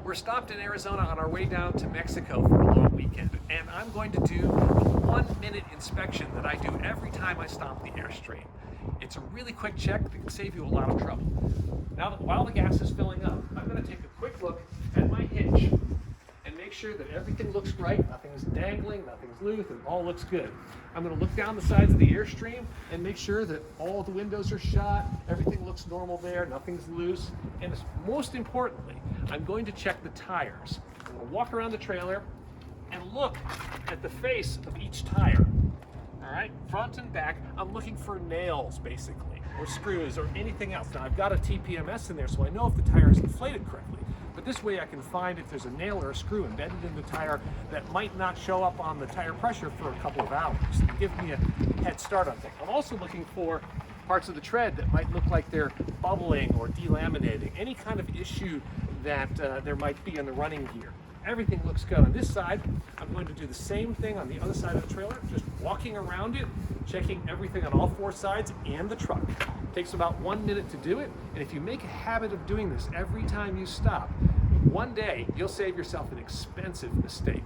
We're stopped in Arizona on our way down to Mexico for a long weekend, and I'm going to do a 1-minute inspection that I do every time I stop the Airstream. It's a really quick check that can save you a lot of trouble. Now, while the gas is filling up, I'm going to take a quick look at my hitch and make sure that everything looks right, nothing's dangling, nothing's loose, and all looks good. I'm going to look down the sides of the Airstream and make sure that all the windows are shut, everything looks normal there, nothing's loose, and most importantly, I'm going to check the tires. I'm going to walk around the trailer and look at the face of each tire. All right, front and back, I'm looking for nails basically, or screws, or anything else. Now I've got a TPMS in there, so I know if the tire is inflated correctly. But this way I can find if there's a nail or a screw embedded in the tire that might not show up on the tire pressure for a couple of hours and give me a head start on things. I'm also looking for parts of the tread that might look like they're bubbling or delaminating, any kind of issue that there might be in the running gear. Everything looks good. On this side, I'm going to do the same thing on the other side of the trailer, just walking around it, checking everything on all 4 sides and the truck. It takes about 1 minute to do it, and if you make a habit of doing this every time you stop, one day you'll save yourself an expensive mistake.